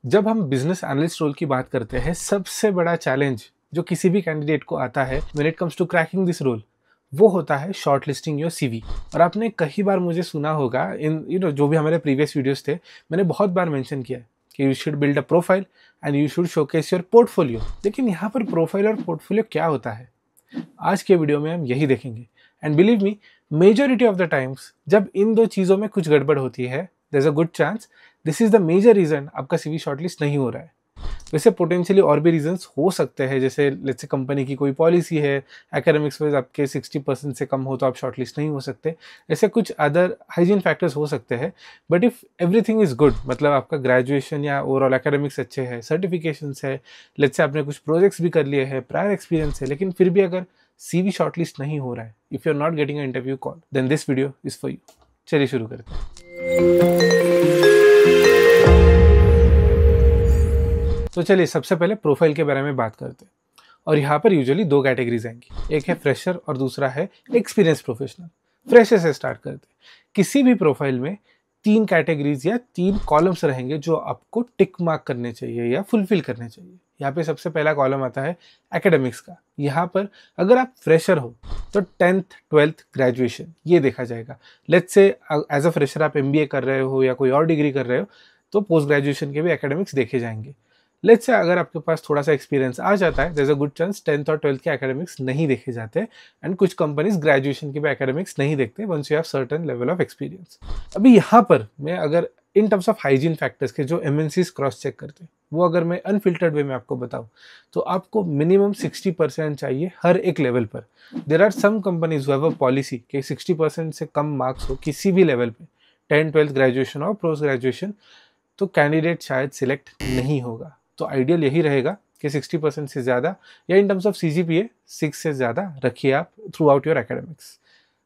जब हम business analyst role की बात करते हैं, सबसे बड़ा चैलेंज जो किसी भी कैंडिडेट को आता है when it comes to cracking this role, वो होता है शॉर्ट लिस्टिंग योर सीवी। और आपने कई बार मुझे सुना होगा इन जो भी हमारे प्रीवियस वीडियोस थे, मैंने बहुत बार मेंशन किया है कि you should build a profile and you should showcase your portfolio. लेकिन यहाँ पर प्रोफाइल और पोर्टफोलियो क्या होता है, आज के वीडियो में हम यही देखेंगे। And believe me, majority of the times जब इन दो चीज़ों में कुछ गड़बड़ होती है, there is a good chance this is the major reason आपका सीवी शॉर्टलिस्ट नहीं हो रहा है। वैसे पोटेंशियली और भी रीजंस हो सकते हैं, जैसे लेट्स से कंपनी की कोई पॉलिसी है, एकेडमिक्स वाइज आपके 60% से कम हो तो आप शॉर्टलिस्ट नहीं हो सकते। ऐसे कुछ अदर हाइजीन फैक्टर्स हो सकते हैं। But if everything is good, मतलब आपका ग्रेजुएशन या ओवरऑल एकेडमिक्स अच्छे है, सर्टिफिकेशंस है, लेट्स से आपने कुछ प्रोजेक्ट्स भी कर लिए हैं, प्रायर एक्सपीरियंस है, लेकिन फिर भी अगर सीवी शॉर्टलिस्ट नहीं हो रहा है, if you are not getting a interview call, then this video is for you. चलिए शुरू करते हैं। तो चलिए सबसे पहले प्रोफाइल के बारे में बात करते हैं। और यहाँ पर यूजुअली दो कैटेगरीज आएंगी, एक है फ्रेशर और दूसरा है एक्सपीरियंस प्रोफेशनल। फ्रेशर से स्टार्ट करते हैं। किसी भी प्रोफाइल में तीन कैटेगरीज या तीन कॉलम्स रहेंगे जो आपको टिक मार्क करने चाहिए या फुलफिल करने चाहिए। यहाँ पे सबसे पहला कॉलम आता है एकेडमिक्स का। यहाँ पर अगर आप फ्रेशर हो तो 10th 12th ग्रेजुएशन ये देखा जाएगा। Let's say as a fresher आप MBA कर रहे हो या कोई और डिग्री कर रहे हो तो पोस्ट ग्रेजुएशन के भी एकेडमिक्स देखे जाएंगे। लेट्स से अगर आपके पास थोड़ा सा एक्सपीरियंस आ जाता है, there is a good chance 10th और 12th के एकेडमिक्स नहीं देखे जाते एंड कुछ कंपनीज ग्रेजुएशन के भी एकेडमिक्स नहीं देखते once you have certain level of experience. अभी यहाँ पर मैं अगर in terms of hygiene factors के जो MNCs क्रॉस चेक करते हैं, वो अगर मैं अनफिल्टर्ड वे में आपको बताऊं तो आपको मिनिमम 60% चाहिए हर एक लेवल पर। There are some companies who have a policy कि 60% से कम मार्क्स हो किसी भी लेवल पे, 10th 12th ग्रेजुएशन और पोस्ट ग्रेजुएशन, तो कैंडिडेट शायद सिलेक्ट नहीं होगा। तो आइडियल यही रहेगा कि 60% से ज़्यादा या इन टर्म्स ऑफ CGPA 6 से ज़्यादा रखिए आप थ्रू आउट योर एकेडमिक्स।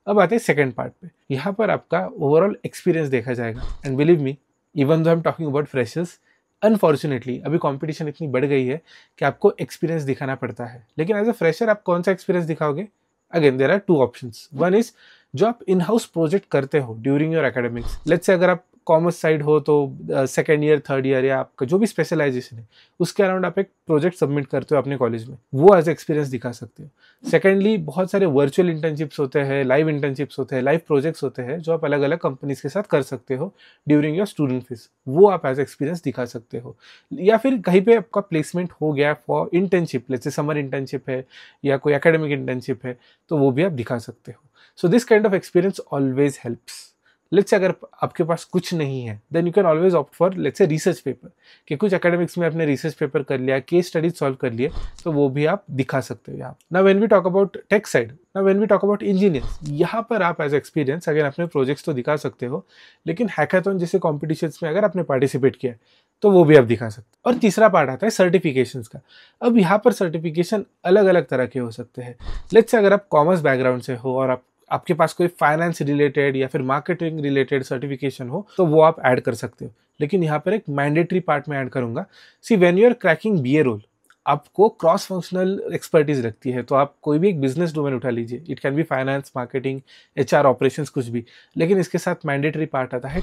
अब आते हैं सेकंड पार्ट पे। यहाँ पर आपका ओवरऑल एक्सपीरियंस देखा जाएगा। And believe me, even though I am talking about freshers, unfortunately अभी कंपटीशन इतनी बढ़ गई है कि आपको एक्सपीरियंस दिखाना पड़ता है। लेकिन एज अ फ्रेशर आप कौन सा एक्सपीरियंस दिखाओगे? Again there are two options. One is जो आप इन हाउस प्रोजेक्ट करते हो during your academics. Let's say अगर आप कॉमर्स साइड हो तो सेकेंड ईयर थर्ड ईयर या आपका जो भी स्पेशलाइजेशन है उसके अराउंड आप एक प्रोजेक्ट सबमिट करते हो अपने कॉलेज में, वो एज एक्सपीरियंस दिखा सकते हो। सेकेंडली बहुत सारे वर्चुअल इंटर्नशिप्स होते हैं, लाइव इंटर्नशिप्स होते हैं, लाइव प्रोजेक्ट्स होते हैं जो आप अलग अलग कंपनीज के साथ कर सकते हो ड्यूरिंग योर स्टूडेंट फेज, वो आप एज एक्सपीरियंस दिखा सकते हो। या फिर कहीं पे आपका प्लेसमेंट हो गया फॉर इंटर्नशिप, जैसे समर इंटर्नशिप है या कोई एकेडमिक इंटर्नशिप है, तो वो भी आप दिखा सकते हो। So this kind of experience always helps. Let's say अगर आपके पास कुछ नहीं है then you can always opt for let's say research paper, कि कुछ एकेडमिक्स में आपने रिसर्च पेपर कर लिया, केस स्टडीज सॉल्व कर लिए, तो वो भी आप दिखा सकते हो यहाँ। ना when we talk about tech side, ना when we talk about engineers, यहाँ पर आप एज एक्सपीरियंस अगर अपने प्रोजेक्ट्स तो दिखा सकते हो, लेकिन हैकाथॉन जैसे कॉम्पिटिशन्स में अगर आपने पार्टिसिपेट किया तो वो भी आप दिखा सकते हो। और तीसरा पार्ट आता है सर्टिफिकेशंस का। अब यहाँ पर सर्टिफिकेशन अलग अलग तरह के हो सकते हैं। लेट्स से अगर आप कॉमर्स बैकग्राउंड से हो और आपके पास कोई फाइनेंस रिलेटेड या फिर मार्केटिंग रिलेटेड सर्टिफिकेशन हो तो वो आप ऐड कर सकते हो। लेकिन यहाँ पर एक मैंडेटरी पार्ट में ऐड करूंगा। See when you are cracking BA role, आपको क्रॉस फंक्शनल एक्सपर्टीज लगती है, तो आप कोई भी एक बिजनेस डोमेन उठा लीजिए, it can be finance, marketing, HR, operations, कुछ भी। लेकिन इसके साथ मैंडेटरी पार्ट आता है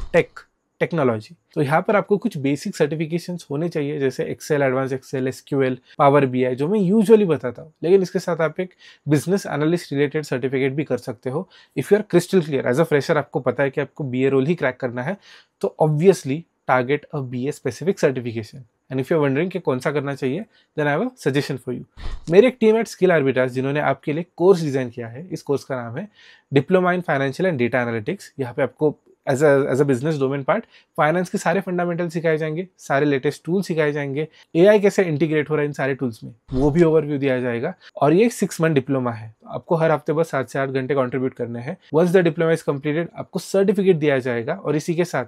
टेक्नोलॉजी। तो यहाँ पर आपको कुछ बेसिक सर्टिफिकेशंस होने चाहिए, जैसे Excel, advance Excel, SQL, power BI, जो मैं यूजुअली बताता हूँ। लेकिन इसके साथ आप एक बिजनेस एनालिस्ट रिलेटेड सर्टिफिकेट भी कर सकते हो if you are crystal clear. As a fresher आपको पता है कि आपको BA रोल ही क्रैक करना है, तो obviously target a BA specific certification. And if you are wondering कि कौन सा करना चाहिए, then I have a suggestion for you. मेरे एक टीम एट स्किल आर्बिट्राज जिन्होंने आपके लिए कोर्स डिजाइन किया है, इस कोर्स का नाम है diploma in financial and data analytics. यहाँ पे आपको as a business domain part finance के सारे फंडामेंटल सिखाए जाएंगे, सारे लेटेस्ट टूल सिखाए जाएंगे, AI कैसे इंटीग्रेट हो रहा है इन सारे टूल्स में वो भी ओवरव्यू दिया जाएगा। और ये 6 मंथ डिप्लोमा है, आपको हर हफ्ते बस 7 से 8 घंटे कंट्रीब्यूट करने हैं। Once the diploma is completed आपको सर्टिफिकेट दिया जाएगा, और इसी के साथ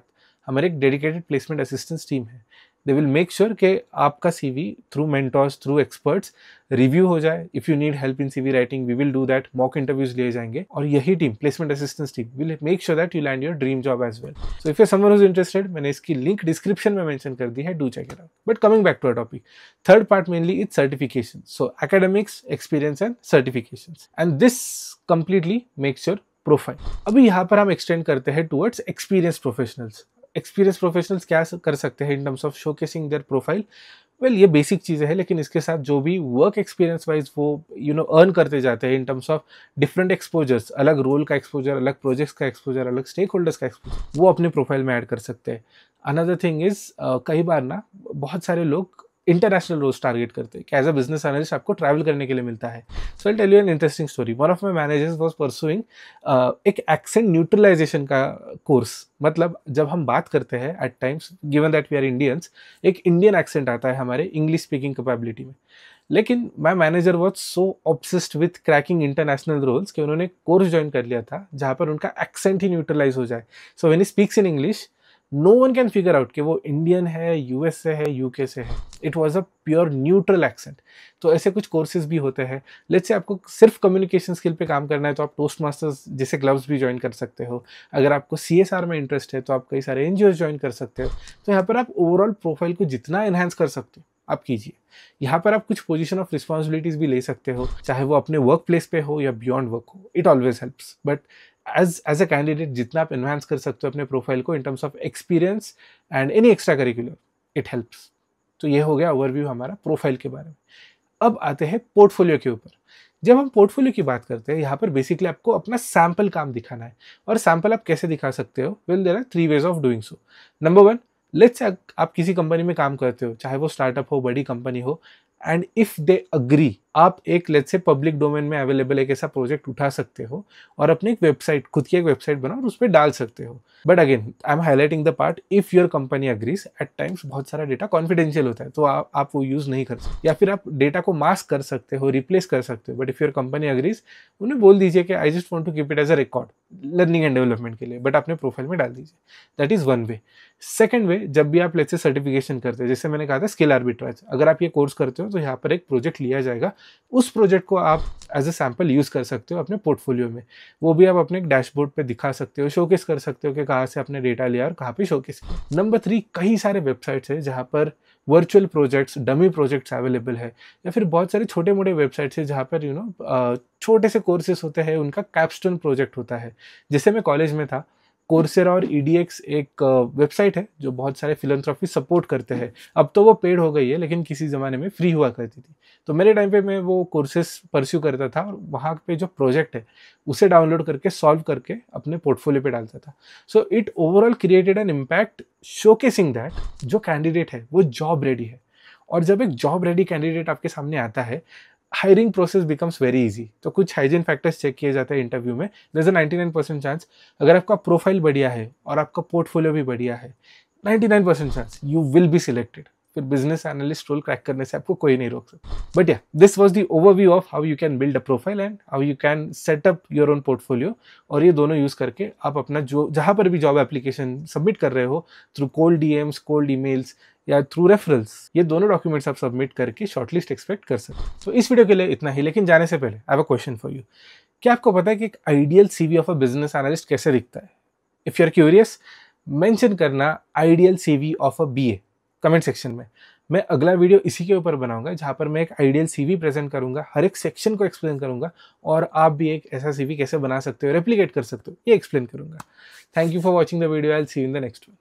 हमारे एक डेडिकेटेड प्लेसमेंट असिस्टेंस टीम है। दे विल मेक श्योर कि आपका CV through mentors, through experts review हो जाए। If you need help in CV writing, we will do that. Mock interviews लिए जाएंगे, और यही team, placement assistance team, will make sure that you land your dream job as well. So if you someone who is interested, मैंने इसकी link description में mention कर दी है, do check it out. But coming back to a topic, third part mainly is certification. So academics, experience and certifications, and this completely makes your profile. अभी यहाँ पर हम एक्सटेंड करते हैं towards experience professionals. Experience professionals क्या कर सकते हैं इन terms of showcasing there profile? Well ये बेसिक चीज़ें हैं, लेकिन इसके साथ जो भी वर्क एक्सपीरियंस वाइज वो अर्न करते जाते हैं इन टर्म्स ऑफ डिफरेंट एक्सपोजर्स, अलग रोल का एक्सपोजर, अलग प्रोजेक्ट्स का एक्सपोजर, अलग स्टेक होल्डर्स का एक्सपोजर, वो अपने प्रोफाइल में ऐड कर सकते हैं। अनदर थिंग इज, कई बार ना बहुत सारे लोग इंटरनेशनल रोल्स टारगेट करते हैं कि एज अ बिजनेस एनालिस्ट आपको ट्रैवल करने के लिए मिलता है। So I tell you an interesting story. One of my managers was pursuing एक एक्सेंट न्यूट्रलाइजेशन का कोर्स। मतलब जब हम बात करते हैं at times, given that we are Indians, एक इंडियन एक्सेंट आता है हमारे इंग्लिश स्पीकिंग कैपेबिलिटी में। लेकिन my manager was so obsessed with cracking international roles कि उन्होंने कोर्स ज्वाइन कर लिया था जहाँ पर उनका एक्सेंट ही न्यूट्रलाइज हो जाए। So when he speaks in English, no one can figure out कि वो इंडियन है, यूएस से है, यूके से है। It was a pure neutral accent. तो ऐसे कुछ कोर्सेज भी होते हैं। लेट्स से आपको सिर्फ कम्युनिकेशन स्किल पे काम करना है तो आप टोस्ट मास्टर्स जैसे क्लब्स भी ज्वाइन कर सकते हो। अगर आपको CSR में इंटरेस्ट है तो आप कई सारे NGOs ज्वाइन कर सकते हो। तो यहाँ पर आप ओवरऑल प्रोफाइल को जितना एनहांस कर सकते हो आप कीजिए। यहाँ पर आप कुछ पोजीशन ऑफ रिस्पॉन्सिबिलिटीज भी ले सकते हो, चाहे वो अपने वर्क प्लेस पे हो या बियॉन्ड वर्क हो। It always helps, but as a candidate जितना आप एनहांस कर सकते हो अपने प्रोफाइल को in terms of experience and any extra curricular, it helps. तो ये हो गया ओवरव्यू हमारा प्रोफाइल के बारे में। अब आते हैं पोर्टफोलियो के ऊपर। जब हम पोर्टफोलियो की बात करते हैं, यहाँ पर बेसिकली आपको अपना सैम्पल काम दिखाना है। और सैम्पल आप कैसे दिखा सकते हो? Well, there are 3 ways of doing so. Number 1, let's say आप किसी कंपनी में काम करते हो, चाहे वो स्टार्टअप हो, बड़ी कंपनी हो, एंड इफ दे अग्री, आप एक लेट्स से पब्लिक डोमेन में अवेलेबल एक ऐसा प्रोजेक्ट उठा सकते हो और अपनी एक वेबसाइट, खुद की एक वेबसाइट बनाओ और उस पर डाल सकते हो। But again I am highlighting the part, if your company agrees, at times बहुत सारा डेटा कॉन्फिडेंशियल होता है तो आप वो यूज नहीं कर सकते, या फिर आप डेटा को मास्क कर सकते हो, रिप्लेस कर सकते हो। But if your company agrees, उन्हें बोल दीजिए कि I just want to keep it as a record learning and development के लिए, बट अपने प्रोफाइल में डाल दीजिए। That is one way. Second way, जब भी आप लेट्स से सर्टिफिकेशन करते हैं, जैसे मैंने कहा था स्किल आर्बिट्राज, अगर आप ये कोर्स करते हो तो यहाँ पर एक प्रोजेक्ट लिया जाएगा, उस प्रोजेक्ट को आप एज अ सैम्पल यूज कर सकते हो अपने पोर्टफोलियो में। वो भी आप अपने एक डैशबोर्ड पे दिखा सकते हो, शोकेस कर सकते हो कि कहाँ से आपने डेटा लिया और कहाँ पे शोकेस किया। नंबर 3, कई सारे वेबसाइट्स है जहाँ पर virtual projects, dummy projects available है, या फिर बहुत सारे छोटे मोटे वेबसाइट्स है जहाँ पर छोटे से कोर्सेस होते हैं, उनका कैप्स्टोन प्रोजेक्ट होता है। जैसे मैं कॉलेज में था, कोर्सेरा और EDX एक वेबसाइट है जो बहुत सारे फिलैंथ्रोपी सपोर्ट करते हैं। अब तो वो पेड हो गई है, लेकिन किसी ज़माने में फ्री हुआ करती थी। तो मेरे टाइम पे मैं वो कोर्सेस परस्यू करता था और वहाँ पे जो प्रोजेक्ट है उसे डाउनलोड करके सॉल्व करके अपने पोर्टफोलियो पे डालता था। So it overall created an impact showcasing that जो कैंडिडेट है वो जॉब रेडी है। और जब एक जॉब रेडी कैंडिडेट आपके सामने आता है, hiring process becomes very easy. तो कुछ हाइजीन फैक्टर्स चेक किए जाते हैं इंटरव्यू में। देयर इज अ 99% चांस, अगर आपका प्रोफाइल बढ़िया है और आपका पोर्टफोलियो भी बढ़िया है, 99% chance you will be selected. फिर बिजनेस एनालिस्ट रोल क्रैक करने से आपको कोई नहीं रोक सकता। बट या, this was the overview of how you can build a profile and how you can set up your own portfolio. और ये दोनों यूज करके आप अपना जो जहां पर भी जॉब एप्लीकेशन सबमिट कर रहे हो, through cold DMs, cold emails या थ्रू रेफरल्स, ये दोनों डॉक्यूमेंट्स आप सबमिट करके शॉर्टलिस्ट एक्सपेक्ट कर सकते हो। तो इस वीडियो के लिए इतना ही, लेकिन जाने से पहले I have a question for you. क्या आपको पता है कि एक ideal CV of a business analyst कैसे दिखता है? If you are curious, mention करना ideal CV of a BA comment section में। मैं अगला वीडियो इसी के ऊपर बनाऊंगा जहां पर मैं एक आइडियल CV प्रेजेंट करूंगा, हर एक सेक्शन को एक्सप्लेन करूंगा, और आप भी एक ऐसा CV कैसे बना सकते हो, रेप्लिकेट कर सकते हो, ये एक्सप्लेन करूंगा। Thank you for watching the video. I will see you in the next one.